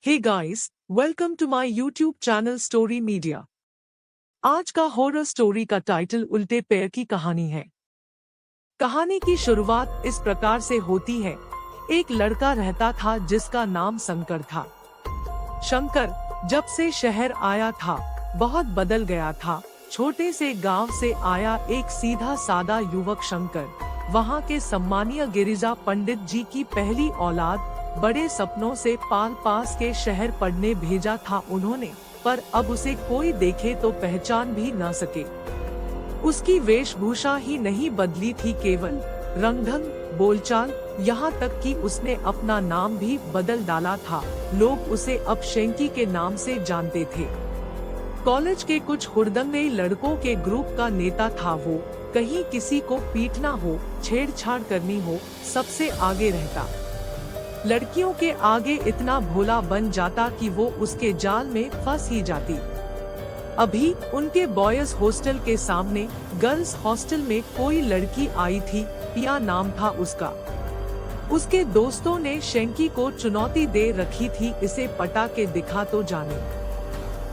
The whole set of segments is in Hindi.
Hey guys, welcome to my YouTube channel story media. आज का हॉरर स्टोरी का टाइटल उल्टे पैर की कहानी है। कहानी की शुरुआत इस प्रकार से होती है। एक लड़का रहता था जिसका नाम शंकर था। शंकर जब से शहर आया था बहुत बदल गया था। छोटे से गांव से आया एक सीधा सादा युवक शंकर वहां के सम्मानीय गिरिजा पंडित जी की पहली औलाद। बड़े सपनों से पास के शहर पढ़ने भेजा था उन्होंने, पर अब उसे कोई देखे तो पहचान भी न सके। उसकी वेशभूषा ही नहीं बदली थी, केवल रंग ढंग, बोलचाल, यहाँ तक कि उसने अपना नाम भी बदल डाला था। लोग उसे अब शेंकी के नाम से जानते थे। कॉलेज के कुछ हुड़दंगे लड़कों के ग्रुप का नेता था वो। कहीं किसी को पीटना हो, छेड़छाड़ करनी हो, सबसे आगे रहता। लड़कियों के आगे इतना भोला बन जाता कि वो उसके जाल में फंस ही जाती। अभी उनके बॉयज हॉस्टल के सामने गर्ल्स हॉस्टल में कोई लड़की आई थी, पिया नाम था उसका। उसके दोस्तों ने शेंकी को चुनौती दे रखी थी, इसे पटा के दिखा तो जाने।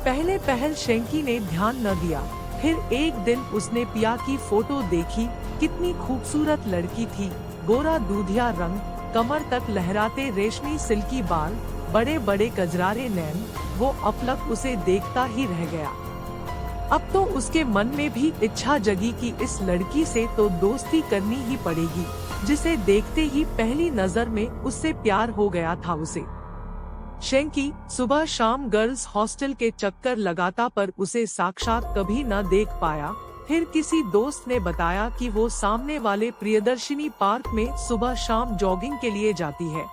पहले पहल शेंकी ने ध्यान न दिया, फिर एक दिन उसने पिया की फोटो देखी। कितनी खूबसूरत लड़की थी, गोरा दूधिया रंग, कमर तक लहराते रेशमी सिल्की बाल, बड़े बड़े कजरारे नैन। वो अपलक उसे देखता ही रह गया। अब तो उसके मन में भी इच्छा जगी कि इस लड़की से तो दोस्ती करनी ही पड़ेगी, जिसे देखते ही पहली नजर में उससे प्यार हो गया था उसे। शेंकी सुबह शाम गर्ल्स हॉस्टल के चक्कर लगाता, पर उसे साक्षात कभी न देख पाया। फिर किसी दोस्त ने बताया कि वो सामने वाले प्रियदर्शिनी पार्क में सुबह शाम जॉगिंग के लिए जाती है।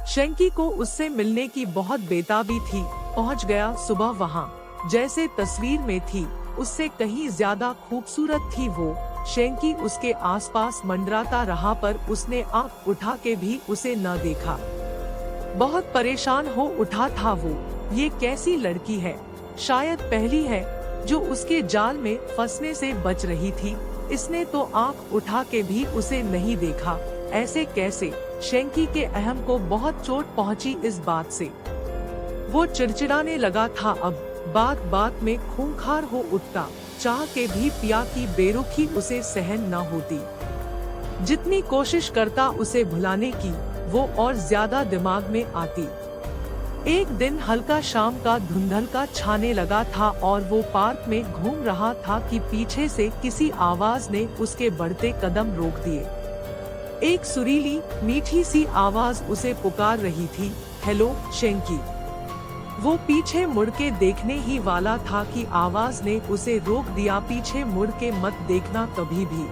शेंकी को उससे मिलने की बहुत बेताबी थी। पहुंच गया सुबह वहां। जैसे तस्वीर में थी उससे कहीं ज्यादा खूबसूरत थी वो। शेंकी उसके आसपास मंडराता रहा, पर उसने आंख उठा के भी उसे न देखा। बहुत परेशान हो उठा था वो। ये कैसी लड़की है, शायद पहली है जो उसके जाल में फंसने से बच रही थी। इसने तो आंख उठा के भी उसे नहीं देखा, ऐसे कैसे? शेंकी के अहम को बहुत चोट पहुंची इस बात से। वो चिड़चिड़ाने लगा था। अब बात बात में खूंखार हो उठता, चाह के भी पिया की बेरुखी उसे सहन न होती। जितनी कोशिश करता उसे भुलाने की, वो और ज्यादा दिमाग में आती। एक दिन हल्का शाम का धुंधलका छाने लगा था और वो पार्क में घूम रहा था कि पीछे से किसी आवाज ने उसके बढ़ते कदम रोक दिए। एक सुरीली मीठी सी आवाज उसे पुकार रही थी, हेलो शेंकी। वो पीछे मुड़ के देखने ही वाला था कि आवाज ने उसे रोक दिया। पीछे मुड़ के मत देखना कभी भी।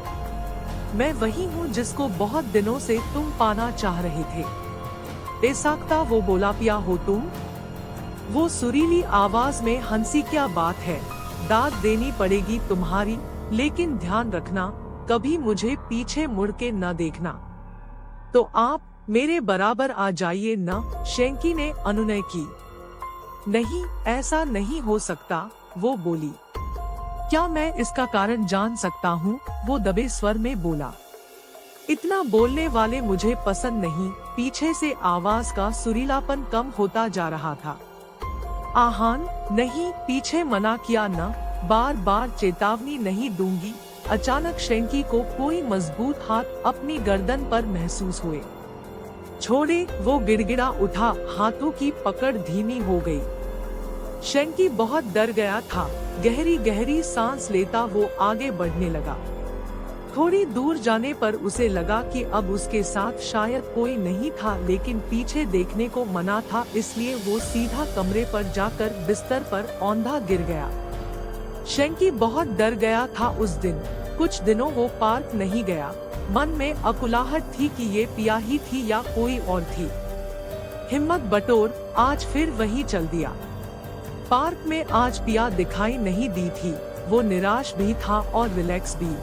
मैं वही हूँ जिसको बहुत दिनों से तुम पाना चाह रहे थे। बेसाख्ता वो बोला, पिया हो तुम? वो सुरीली आवाज में हंसी, क्या बात है, दाद देनी पड़ेगी तुम्हारी, लेकिन ध्यान रखना कभी मुझे पीछे मुड़ के न देखना। तो आप मेरे बराबर आ जाइए न, शेंकी ने अनुनय की। नहीं, ऐसा नहीं हो सकता, वो बोली। क्या मैं इसका कारण जान सकता हूँ? वो दबे स्वर में बोला। इतना बोलने वाले मुझे पसंद नहीं। पीछे से आवाज का सुरीलापन कम होता जा रहा था। आहान नहीं, पीछे मना किया न, बार बार चेतावनी नहीं दूंगी। अचानक शेंकी को कोई मजबूत हाथ अपनी गर्दन पर महसूस हुए। छोड़े, वो गिड़गिड़ा उठा। हाथों की पकड़ धीमी हो गई। शेंकी बहुत डर गया था। गहरी गहरी सांस लेता वो आगे बढ़ने लगा। थोड़ी दूर जाने पर उसे लगा कि अब उसके साथ शायद कोई नहीं था, लेकिन पीछे देखने को मना था, इसलिए वो सीधा कमरे पर जाकर बिस्तर पर औंधा गिर गया। शेंकी बहुत डर गया था उस दिन। कुछ दिनों वो पार्क नहीं गया। मन में अकुलाहट थी कि ये पिया ही थी या कोई और थी। हिम्मत बटोर आज फिर वहीं चल दिया। पार्क में आज पिया दिखाई नहीं दी थी। वो निराश भी था और रिलैक्स भी।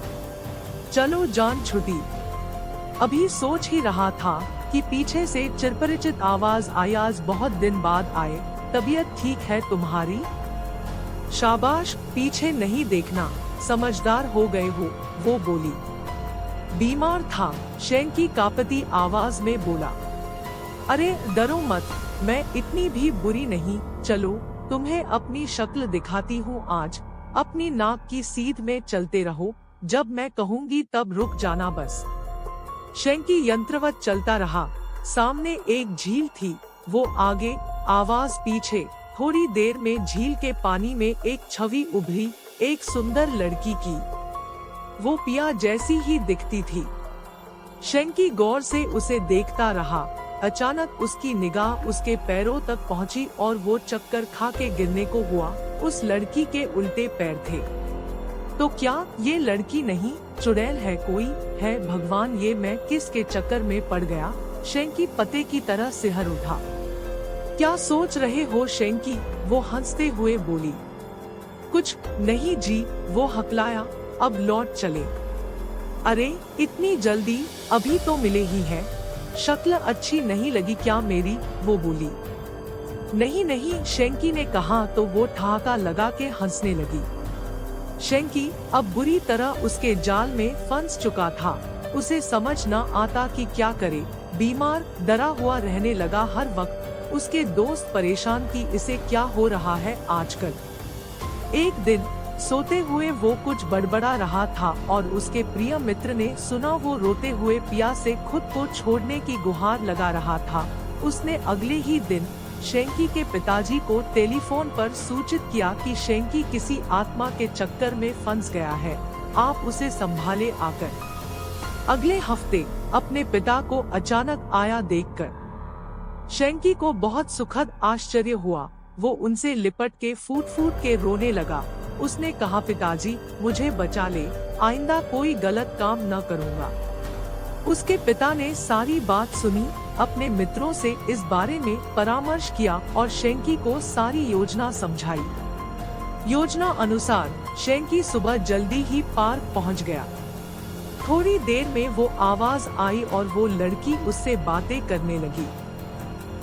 चलो जान छुटी। अभी सोच ही रहा था कि पीछे से चिरपरिचित आवाज आई, आज बहुत दिन बाद आए, तबीयत ठीक है तुम्हारी? शाबाश, पीछे नहीं देखना, समझदार हो गए हो, वो बोली। बीमार था, शेंकी कांपती आवाज में बोला। अरे डरो मत, मैं इतनी भी बुरी नहीं, चलो तुम्हें अपनी शक्ल दिखाती हूँ आज। अपनी नाक की सीध में चलते रहो, जब मैं कहूँगी तब रुक जाना बस। शेंकी यंत्रवत चलता रहा। सामने एक झील थी, वो आगे, आवाज पीछे। थोड़ी देर में झील के पानी में एक छवि उभरी, एक सुंदर लड़की की। वो पिया जैसी ही दिखती थी। शेंकी गौर से उसे देखता रहा। अचानक उसकी निगाह उसके पैरों तक पहुंची और वो चक्कर खा के गिरने को हुआ। उस लड़की के उल्टे पैर थे। तो क्या ये लड़की नहीं, चुड़ैल है कोई? है भगवान, ये मैं किसके चक्कर में पड़ गया? शेंकी पते की तरह सिहर उठा। क्या सोच रहे हो शेंकी? वो हंसते हुए बोली। कुछ नहीं जी, वो हकलाया। अब लौट चले। अरे इतनी जल्दी? अभी तो मिले ही हैं। शक्ल अच्छी नहीं लगी क्या मेरी? वो बोली। नहीं नहीं, शेंकी ने कहा तो वो ठहाका लगा के हंसने लगी। शेंकी अब बुरी तरह उसके जाल में फंस चुका था। उसे समझ न आता कि क्या करे। बीमार, डरा हुआ रहने लगा हर वक्त। उसके दोस्त परेशान कि इसे क्या हो रहा है आजकल। एक दिन सोते हुए वो कुछ बड़बड़ा रहा था और उसके प्रिय मित्र ने सुना वो रोते हुए पिया से खुद को छोड़ने की गुहार लगा रहा था। उसने अगले ही दिन शेंकी के पिताजी को टेलीफोन पर सूचित किया कि शेंकी किसी आत्मा के चक्कर में फंस गया है, आप उसे संभाले आकर। अगले हफ्ते अपने पिता को अचानक आया देखकर शेंकी को बहुत सुखद आश्चर्य हुआ। वो उनसे लिपट के फूट फूट के रोने लगा। उसने कहा, पिताजी मुझे बचा ले, आइंदा कोई गलत काम न करूँगा। उसके पिता ने सारी बात सुनी, अपने मित्रों से इस बारे में परामर्श किया और शेंकी को सारी योजना समझाई। योजना अनुसार शेंकी सुबह जल्दी ही पार्क पहुंच गया। थोड़ी देर में वो आवाज आई और वो लड़की उससे बातें करने लगी।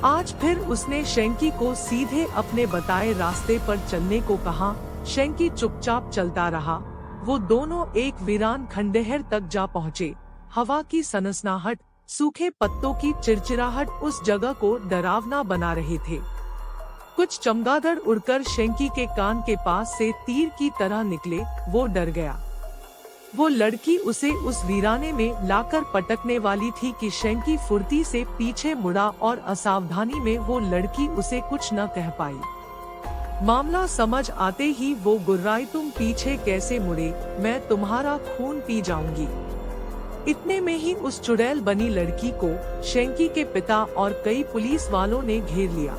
आज फिर उसने शेंकी को सीधे अपने बताए रास्ते पर चलने को कहा। शेंकी चुपचाप चलता रहा। वो दोनों एक वीरान खंडहर तक जा पहुँचे। हवा की सनसनाहट, सूखे पत्तों की चिरचिराहट उस जगह को डरावना बना रहे थे। कुछ चमगादड़ उड़कर शेंकी के कान के पास से तीर की तरह निकले। वो डर गया। वो लड़की उसे उस वीराने में लाकर पटकने वाली थी कि शेंकी फुर्ती से पीछे मुड़ा और असावधानी में वो लड़की उसे कुछ न कह पाई। मामला समझ आते ही वो गुर्राई, तुम पीछे कैसे मुड़े? मैं तुम्हारा खून पी जाऊंगी। इतने में ही उस चुड़ैल बनी लड़की को शेंकी के पिता और कई पुलिस वालों ने घेर लिया।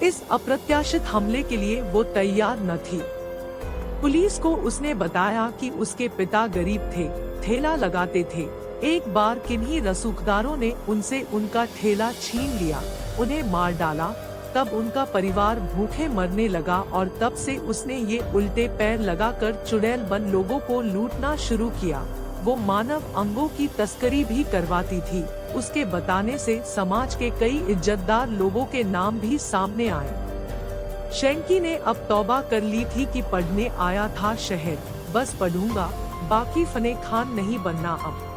इस अप्रत्याशित हमले के लिए वो तैयार न थी। पुलिस को उसने बताया कि उसके पिता गरीब थे, ठेला लगाते थे। एक बार किन्हीं रसूखदारों ने उनसे उनका ठेला छीन लिया, उन्हें मार डाला। तब उनका परिवार भूखे मरने लगा और तब से उसने ये उल्टे पैर लगाकर चुड़ैल बन लोगों को लूटना शुरू किया। वो मानव अंगों की तस्करी भी करवाती थी। उसके बताने से समाज के कई इज्जतदार लोगों के नाम भी सामने आए। शेंकी ने अब तौबा कर ली थी कि पढ़ने आया था शहर, बस पढ़ूंगा, बाकी फने खान नहीं बनना अब।